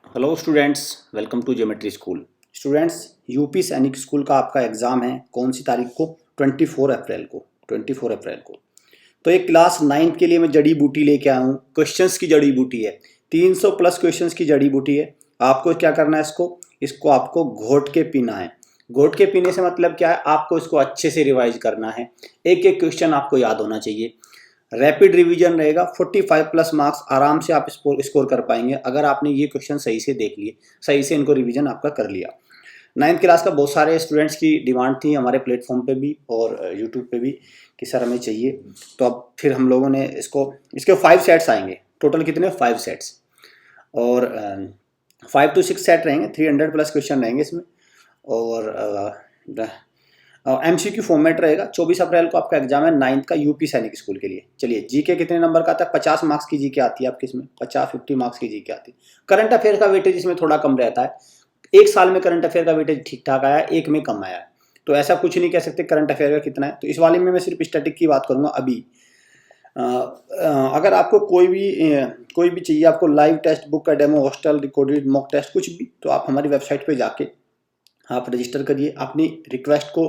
Hello students, welcome to geometry school. Students, UP Sainik school का आपका exam है कौन सी तारीख को? 24 अप्रैल को। तो एक क्लास 9 के लिए मैं जड़ी बूटी लेके आया हूँ। क्वेश्चंस की जड़ी बूटी है, 300 प्लस क्वेश्चंस की जड़ी बूटी है। आपको क्या करना है? इसको आपको घोट के पीना है। घोट के पीने से मतलब क्या है? आपको इसको अच्छे से रिवाइज करना है। एक एक क्वेश्चन आपको याद होना चाहिए। रैपिड रिवीजन रहेगा। 45 प्लस मार्क्स आराम से आप स्कोर कर पाएंगे अगर आपने ये क्वेश्चन सही से देख लिए, सही से इनको रिवीजन आपका कर लिया। 9th क्लास का बहुत सारे स्टूडेंट्स की डिमांड थी हमारे प्लेटफॉर्म पे भी और यूट्यूब पे भी कि सर हमें चाहिए। तो अब फिर हम लोगों ने इसके 5 सेट्स आएंगे। टोटल कितने? 5 सेट्स। और 5 to 6 सेट रहेंगे। 300 प्लस क्वेश्चन रहेंगे इसमें। और एमसीक्यू फॉर्मेट रहेगा। 24 अप्रैल को आपका एग्जाम है 9th का यूपी सैनिक स्कूल के लिए। चलिए, जीके कितने नंबर का आता है? 50 मार्क्स की जीके आती है आपकी इसमें। 50 मार्क्स की जीके आती है। करंट अफेयर का वेटेज इसमें थोड़ा कम रहता है। एक साल में करंट अफेयर का वेटेज ठीक ठाक आया, एक में कम आया है। तो ऐसा कुछ नहीं कह सकते करंट अफेयर का कितना है। तो इस वाले में मैं सिर्फ स्टैटिक की बात करूंगा अभी। अगर आपको कोई भी चाहिए, आपको लाइव टेस्ट बुक का demo, hostel recorded mock test, कुछ भी, तो आप हमारी वेबसाइट पे जाके आप रजिस्टर करिए। अपनी रिक्वेस्ट को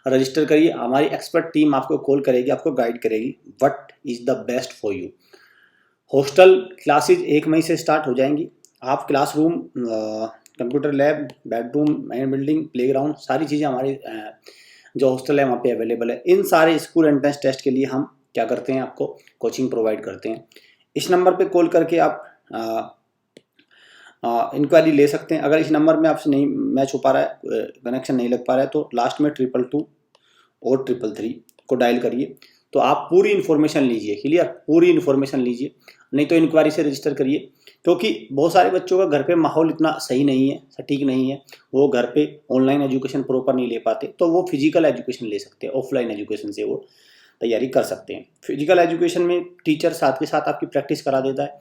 रजिस्टर करिए। हमारी एक्सपर्ट टीम आपको कॉल करेगी, आपको गाइड करेगी what is the best for you. Hostel classes 1 मई से स्टार्ट हो जाएंगी। आप classroom, computer lab, bedroom, main building, playground, सारी चीज़ें हमारी जो हॉस्टल है वहाँ पे अवेलेबल है। इन सारे स्कूल एंट्रेंस टेस्ट के लिए हम क्या करते हैं? आपको कोचिंग प्रोवाइड करते हैं। इस नंबर पे कॉल करके आप इंक्वायरी ले सकते हैं। अगर इस नंबर में आपसे नहीं मैच हो पा रहा है, कनेक्शन नहीं लग पा रहा है, तो लास्ट में 222 और 333 को डायल करिए। तो आप पूरी इन्फॉर्मेशन लीजिए। क्लियर? पूरी इन्फॉर्मेशन लीजिए, नहीं तो इंक्वायरी से रजिस्टर करिए। क्योंकि बहुत सारे बच्चों का घर पे माहौल इतना सही नहीं है, सटीक नहीं है, वो घर पे ऑनलाइन एजुकेशन प्रॉपर नहीं ले पाते, तो वो फिजिकल एजुकेशन ले सकते हैं। ऑफलाइन एजुकेशन से वो तैयारी कर सकते हैं। फिजिकल एजुकेशन में टीचर साथ के साथ आपकी प्रैक्टिस करा देता है,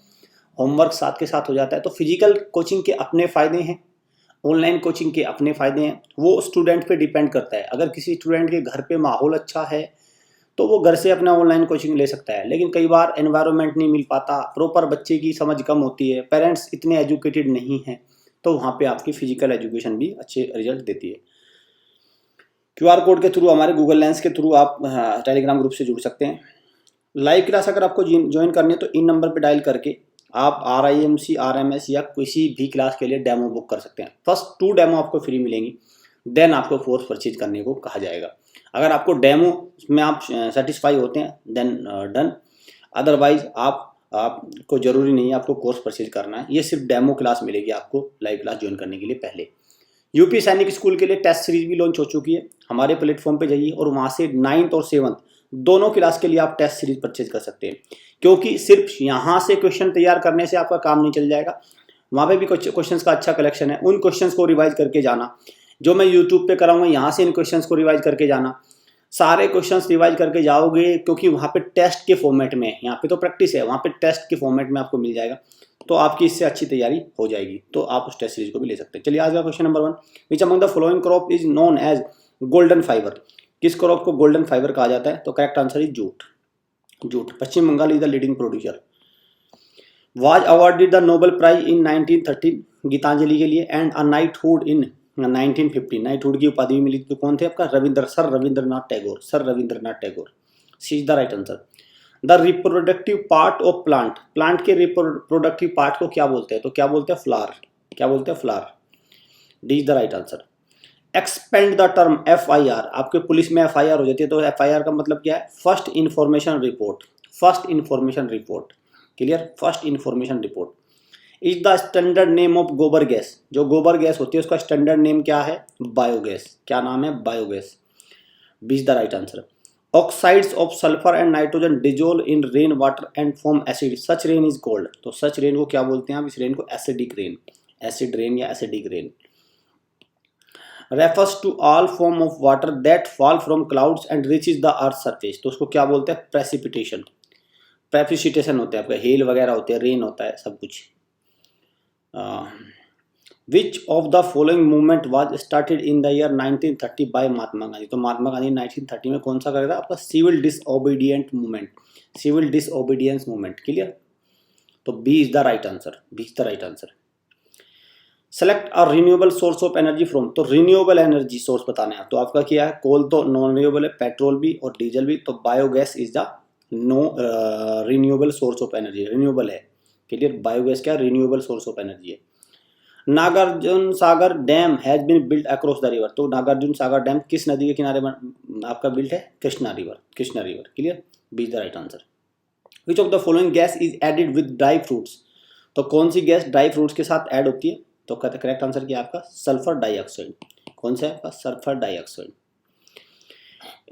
होमवर्क साथ के साथ हो जाता है। तो फिजिकल कोचिंग के अपने फ़ायदे हैं, ऑनलाइन कोचिंग के अपने फ़ायदे हैं। वो स्टूडेंट पे डिपेंड करता है। अगर किसी स्टूडेंट के घर पे माहौल अच्छा है तो वो घर से अपना ऑनलाइन कोचिंग ले सकता है। लेकिन कई बार एनवायरनमेंट नहीं मिल पाता, प्रॉपर बच्चे की समझ कम होती है, पेरेंट्स इतने एजुकेटेड नहीं हैं, तो वहाँ पे आपकी फिजिकल एजुकेशन भी अच्छे रिजल्ट देती है। क्यूआर कोड के थ्रू, हमारे गूगल लेंस के थ्रू आप टेलीग्राम ग्रुप से जुड़ सकते हैं। लाइव क्लास अगर आपको ज्वाइन करनी है तो इन नंबर पर डायल करके आप RIMC, RMS या किसी भी क्लास के लिए डेमो बुक कर सकते हैं। फर्स्ट 2 डेमो आपको फ्री मिलेंगी, देन आपको कोर्स परचेज करने को कहा जाएगा। अगर आपको डेमो में आप सेटिस्फाई होते हैं देन डन। अदरवाइज आपको जरूरी नहीं है आपको कोर्स परचेज करना है। ये सिर्फ डेमो क्लास मिलेगी आपको लाइव क्लास ज्वाइन करने के लिए पहले। यूपी सैनिक स्कूल के लिए टेस्ट सीरीज भी लॉन्च हो चुकी है। हमारे प्लेटफॉर्म पे जाइए और वहाँ से 9th और 7th दोनों क्लास के लिए आप टेस्ट सीरीज परचेज कर सकते हैं। क्योंकि सिर्फ यहाँ से क्वेश्चन तैयार करने से आपका काम नहीं चल जाएगा, वहाँ पे भी क्वेश्चंस का अच्छा कलेक्शन है। उन क्वेश्चंस को रिवाइज करके जाना, जो मैं यूट्यूब पे कराऊंगा यहाँ से इन क्वेश्चंस को रिवाइज करके जाना। सारे क्वेश्चंस रिवाइज करके जाओगे, क्योंकि वहाँ पे टेस्ट के फॉर्मेट में है। यहाँ पे तो प्रैक्टिस है, वहाँ पे टेस्ट के फॉर्मेट में आपको मिल जाएगा। तो आपकी इससे अच्छी तैयारी हो जाएगी। तो आप उस टेस्ट सीरीज को भी ले सकते हैं। चलिए, आज का question number 1, which among the following crop is known as golden fibre? किस क्रॉप को गोल्डन फाइबर कहा जाता है? तो correct answer is jute. Jute. Paschim Bangal is the leading producer. Was awarded the Nobel prize in 1913 Gitanjali के लिए, and a knighthood in 1950। Knighthood की उपाधि भी मिली थी। तो कौन थे? आपका sir Rabindranath Tagore. Sir Rabindranath Tagore. C is the right answer. The reproductive part of plant. Plant के रिप्रोडक्टिव पार्ट को क्या बोलते हैं? तो क्या बोलते हैं? फ्लावर। क्या बोलते हैं? Flower. D is the right answer. Expand the term FIR। आपके पुलिस में FIR हो जाती है, तो FIR का मतलब क्या है? First information report. First information report. Clear? First information report is the standard name of गोबर गैस। जो गोबर गैस होती है उसका स्टैंडर्ड नेम क्या है? बायोगैस। क्या नाम है? Biogas. B is the right answer. Oxides of sulphur and nitrogen dissolve in rain water and form acid, such rain is called. तो सच रेन को क्या बोलते हैं? आप इस रेन को एसिडिक रेन। एसिड रेन या acidic rain. Refers to all form of water that fall from clouds and reaches the earth surface. तो उसको क्या बोलते हैं? प्रेसिपिटेशन। प्रेसिपिटेशन होता है आपका, हेल वगैरह होते हैं, रेन होता है, सब कुछ। Which of the following movement was started in the year 1930 by Mahatma Gandhi? तो महात्मा गांधी 1930 में कौन सा करा था? आपका civil disobedient movement. Civil disobedience movement. Clear? तो B is the right answer. B is the right answer. Select a renewable source of energy from, तो renewable energy source बताना है, तो आपका क्या है, कोल तो नॉन रिन्यूएबल है, पेट्रोल भी और डीजल भी, तो biogas is the no renewable source of energy, renewable है, क्लियर। बायोगैस क्या रिन्यूएबल सोर्स ऑफ एनर्जी है। Nagarjuna Sagar dam has been built across the river, तो नागार्जुन सागर डैम किस नदी के किनारे आपका बिल्ट है, Krishna river, Krishna river, clear, B is the right answer. Which of the following gas is added with dry fruits, तो कौन सी गैस ड्राई फ्रूट्स के साथ ऐड होती है, तो कहते करेक्ट आंसर क्या आपका सल्फर डाइऑक्साइड, कौन सा है आपका sulphur dioxide.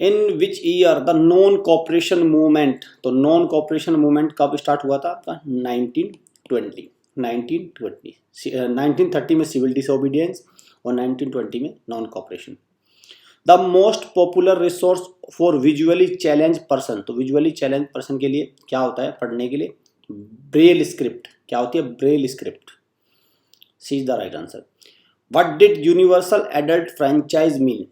In which year the non cooperation movement, तो नॉन कॉपरेशन मूवमेंट कब स्टार्ट हुआ था आपका 1920, 1930 में सिविल डिसोबीडियंस और 1920 में non cooperation. The most popular resource for visually challenge person, तो विजुअली चैलेंज पर्सन के लिए क्या होता है पढ़ने के लिए, ब्रेल स्क्रिप्ट, क्या होती है Braille script, C is the right answer. What did universal adult franchise mean,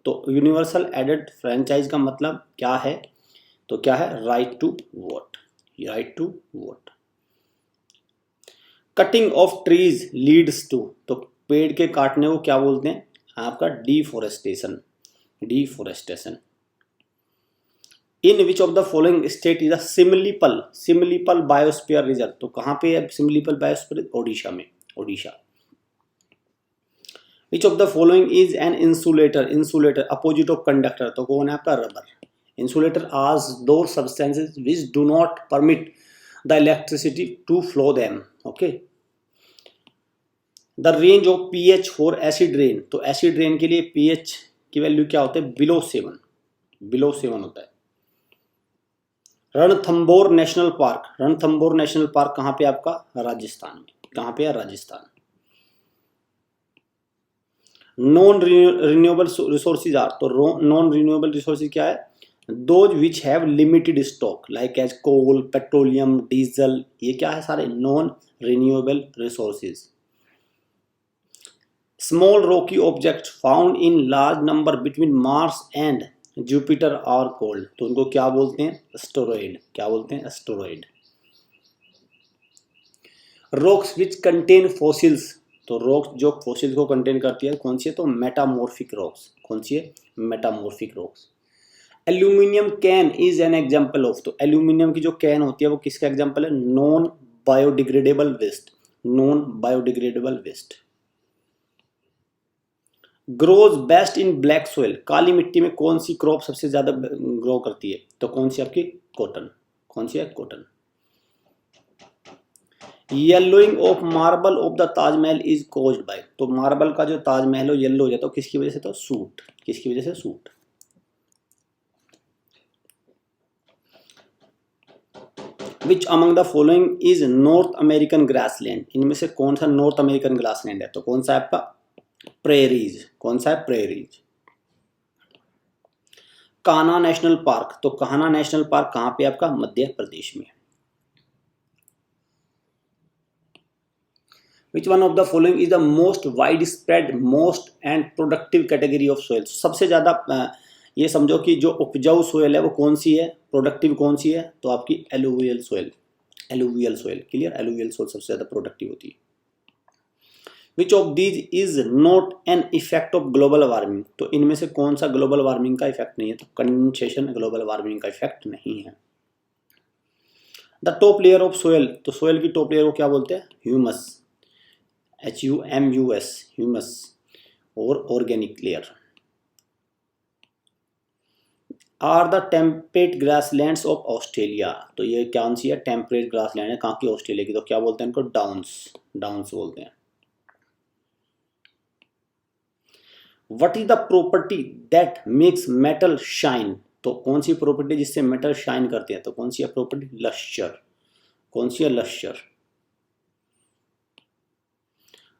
तो यूनिवर्सल एडल्ट फ्रेंचाइज का मतलब क्या है, तो क्या है right to vote, right to vote. Cutting of trees leads to, तो पेड़ के काटने को क्या बोलते हैं आपका deforestation, deforestation. In which of the following state is a Similipal, Similipal biosphere reserve, तो कहां पे है सिमिलीपल बायोस्फीयर, ओडिशा में, Odisha. Which of the following is an insulator, insulator opposite of conductor, तो कौन है आपका rubber. Insulator are those substances which do not permit the electricity to flow them, okay. The range of pH for acid rain, तो acid rain के लिए pH की value क्या होता है बिलो 7, बिलो 7 होता है। Ranthambore national park, Ranthambore national park कहां पे आपका राजस्थान में, कहां पे है Rajasthan. Non renewable resources are, तो नॉन रिन्यूएबल रिसोर्सेज क्या है, those which have limited stock like as coal, petroleum, diesel, ये क्या है सारे non renewable resources. Small rocky object found in large number between Mars and Jupiter are called, तो उनको क्या बोलते हैं एस्टेरॉइड, क्या बोलते हैं asteroid. Rocks which contain fossils, तो रॉक्स जो फॉसिल्स को कंटेन करती है कौन सी है, तो मेटामॉर्फिक रॉक्स, कौन सी है metamorphic rocks. Aluminium can is an example of, तो एल्यूमिनियम की जो कैन होती है वो किसका एग्जांपल है, non biodegradable waste, non biodegradable waste. Grows best in black soil, काली मिट्टी में कौन सी क्रॉप सबसे ज्यादा ग्रो करती है, तो कौन सी आपकी कॉटन, कौन सी है cotton. Yellowing of marble of the Taj Mahal is caused by, तो मार्बल का जो ताजमहल हो येलो हो जाता है किसकी वजह से, तो सूट, किसकी वजह से suit. Which among the following is north American grassland, इनमें से कौन सा नॉर्थ अमेरिकन ग्रासलैंड है, तो कौन सा है आपका प्रेरीज, कौन सा है प्रेरीज। कान्हा नेशनल पार्क, तो कान्हा नेशनल पार्क कहां पे आपका मध्य प्रदेश में। Which one of the following is the most wide spread most and productive category of soil, सबसे ज्यादा ये समझो कि जो उपजाऊ सोयल है वो कौन सी है, प्रोडक्टिव कौन सी है, तो आपकी alluvial soil, alluvial soil, clear, alluvial soil सबसे ज्यादा प्रोडक्टिव होती है। Which of these is not an effect of global warming, तो इनमें से कौन सा ग्लोबल वार्मिंग का इफेक्ट नहीं है, तो कंडेंसेशन ग्लोबल वार्मिंग का इफेक्ट नहीं है। The top layer of soil, तो सोयल की टॉप लेयर को क्या बोलते हैं ह्यूमस, HUMUS, ह्यूमस, और organic layer. Are the temperate grasslands of Australia, तो ये कौन सी है टेम्परेट ग्रासलैंड है कहाँ की, ऑस्ट्रेलिया की, तो क्या बोलते हैं इनको डाउन्स, डाउन्स बोलते हैं। What is the property that makes metal shine, तो कौन सी प्रॉपर्टी जिससे मेटल शाइन करते हैं, तो कौन सी है प्रॉपर्टी लश्चर, कौन सी है lustre.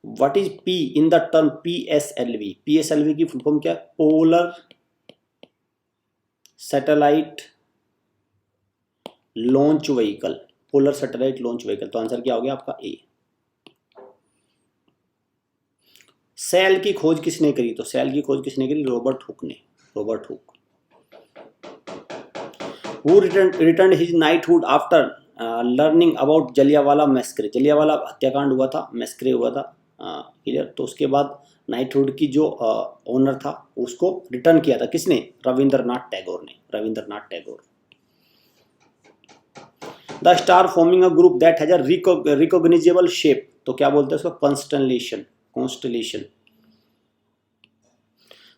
What is P in the term PSLV, PSLV की फुल फॉर्म क्या है, polar satellite launch vehicle, polar satellite launch vehicle, तो आंसर क्या हो गया आपका ए। सेल की खोज किसने करी, तो सेल की खोज किसने करी, रॉबर्ट हुक ने, Robert Hooke. Who returned his knighthood after learning about Jallianwala massacre, Jallianwala हत्याकांड हुआ था, मैस्करे हुआ था, क्लियर। तो उसके बाद नाइटहुड की जो ओनर था उसको रिटर्न किया था किसने, रविंद्रनाथ टैगोर ने, Rabindranath Tagore. The star forming a group that has a recognizable shape, तो क्या बोलते हैं उसको, constellation, constellation.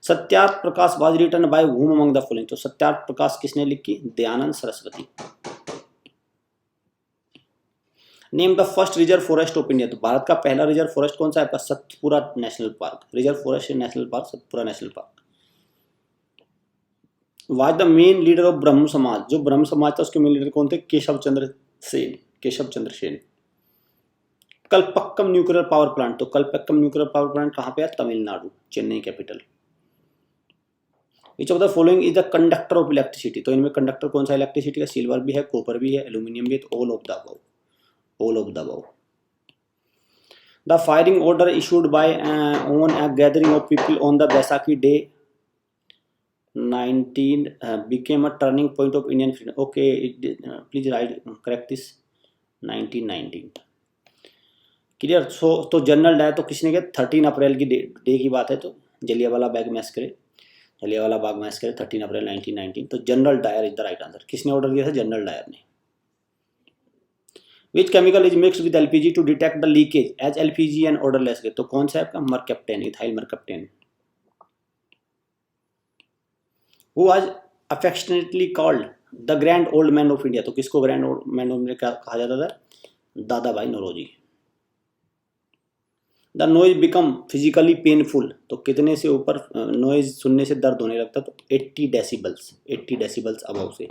Satyarth Prakash was written by whom among the following, तो सत्यार्थ प्रकाश किसने लिखी, Dayanand Saraswati. Name the first reserve forest of India, तो भारत का पहला रिजर्व फॉरेस्ट कौन सा है आपका, Satpura national park, reserve forest national park Satpura national park. Was the main leader of ब्रह्म समाज, जो ब्रह्म समाज था उसके मेन लीडर कौन थे, Keshav Chandra Sen, Keshav Chandra Sen. Kalpakkam nuclear power plant, तो कल्पक्कम न्यूक्लियर पावर प्लांट कहाँ पे है, Tamil Nadu, Chennai capital. Which of the following is the conductor of electricity, तो इनमें कंडक्टर कौन सा इलेक्ट्रिसिटी का, सिल्वर भी है, कॉपर भी है, एल्यूमिनियम भी है, तो all of the above, all of the above. The firing order issued by on a gathering of people on the Baisakhi day 19 became a turning point of Indian freedom. Okay, please write correct this, 1919 clear. So तो general Dyer तो किसने किया, 13 अप्रैल की day की बात है, तो Jallianwala Bagh massacre, Jallianwala Bagh massacre 13 April 1919, तो general Dyer is the right answer. किसने ऑर्डर दिया था, जनरल डायर ने। Which chemical is mixed with LPG to detect the leakage as LPG and odorless gas, तो कौन सा है आपका, मरकैप्टेन, ethyl मरकैप्टेन। Who was affectionately called the grand old man of India, तो किसको grand old man of India कहा जाता था, Dadabhai Naoroji. The noise become physically painful, तो कितने से ऊपर नॉइज सुनने से दर्द होने लगता, तो 80 डेसिबल्स, 80 डेसिबल्स अबव से।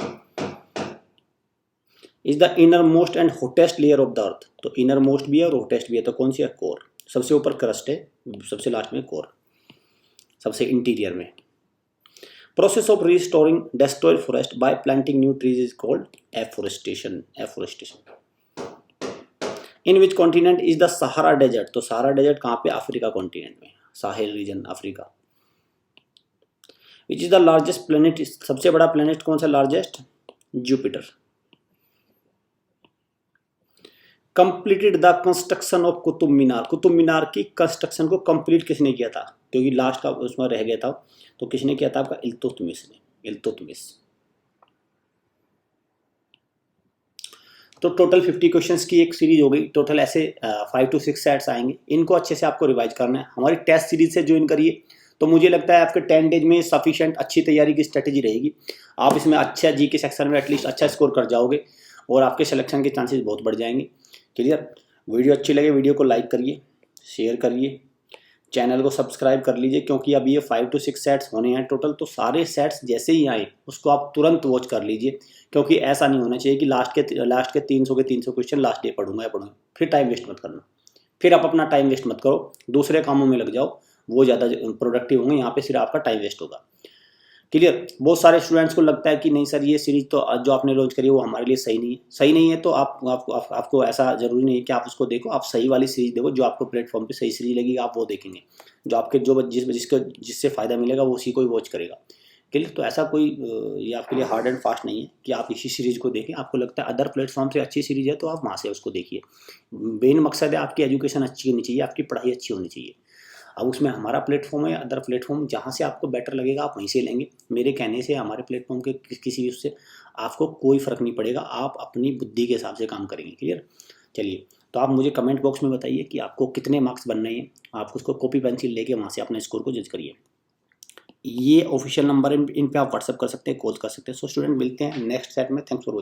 Is the inner most and hottest layer of the earth, तो इनर मोस्ट भी है और होटेस्ट भी है, तो कौन सी है, कोर। सबसे ऊपर क्रस्ट है, सबसे लास्ट में कोर, सबसे इंटीरियर में। Process of restoring destroyed forest by planting new trees is called afforestation, afforestation. In which continent is the Sahara desert, तो सहारा डेजर्ट कहाँ पे, अफ्रीका कॉन्टिनेंट में, Sahel region Africa. Which is the largest planet, सबसे बड़ा planet कौन सा, largest, Jupiter. Completed the construction of Qutub Minar, Qutub Minar की construction को कंप्लीट किसने किया था, क्योंकि लास्ट का उसमें रह गया था, तो किसने किया था आपका, इल्तुतमिश ने, इल्तुतमिश। तो टोटल 50 क्वेश्चंस की एक सीरीज हो गई, टोटल ऐसे 5 to 6 सेट्स आएंगे, इनको अच्छे से आपको रिवाइज करना है। हमारी टेस्ट सीरीज से ज्वाइन करिए, तो मुझे लगता है आपके 10 डेज में सफिशिएंट अच्छी तैयारी की स्ट्रेटेजी रहेगी, आप इसमें अच्छा जी के सेक्शन में एटलीस्ट अच्छा स्कोर कर जाओगे और आपके सिलेक्शन के चांसेस बहुत बढ़ जाएंगे। क्लियर। वीडियो अच्छी लगे वीडियो को लाइक करिए, शेयर करिए, चैनल को सब्सक्राइब कर लीजिए, क्योंकि अब ये 5 to 6 सेट्स होने हैं टोटल, तो सारे सेट्स जैसे ही आए उसको आप तुरंत वॉच कर लीजिए, क्योंकि ऐसा नहीं होना चाहिए कि लास्ट के 300 क्वेश्चन लास्ट डे पढ़ूंगा, फिर टाइम वेस्ट मत करना, फिर आप अपना टाइम वेस्ट मत करो, दूसरे कामों में लग जाओ, वो ज़्यादा प्रोडक्टिव होंगे, यहाँ पे सिर्फ आपका टाइम वेस्ट होगा। क्लियर। बहुत सारे स्टूडेंट्स को लगता है कि नहीं सर ये सीरीज तो जो आपने लॉन्च करी है वो हमारे लिए सही नहीं है, सही नहीं है तो आपको ऐसा जरूरी नहीं है कि आप उसको देखो, आप सही वाली सीरीज देखो, जो आपको प्लेटफॉर्म पे सही सीरीज लगेगी आप वो देखेंगे, जो आपके जिससे फ़ायदा मिलेगा वो उसी को ही वॉच करेगा। क्लियर। तो ऐसा कोई ये आपके लिए हार्ड एंड फास्ट नहीं है कि आप इसी सीरीज को देखें, आपको लगता है अदर प्लेटफॉर्म से अच्छी सीरीज है तो आप वहाँ से उसको देखिए। मेन मकसद है आपकी एजुकेशन अच्छी होनी चाहिए, आपकी पढ़ाई अच्छी होनी चाहिए। अब उसमें हमारा प्लेटफॉर्म है, अदर प्लेटफॉर्म, जहाँ से आपको बेटर लगेगा आप वहीं से लेंगे। मेरे कहने से हमारे प्लेटफॉर्म के किसी भी उससे आपको कोई फ़र्क नहीं पड़ेगा, आप अपनी बुद्धि के हिसाब से काम करेंगे। क्लियर। चलिए, तो आप मुझे कमेंट बॉक्स में बताइए कि आपको कितने मार्क्स बनने हैं, आप उसको कॉपी पेंसिल लेके वहाँ से अपने स्कोर को जज करिए। ये ऑफिशियल नंबर इन पे आप व्हाट्सअप कर सकते हैं, कॉल कर सकते हैं। सो स्टूडेंट मिलते हैं नेक्स्ट सेट में। Thanks for watching.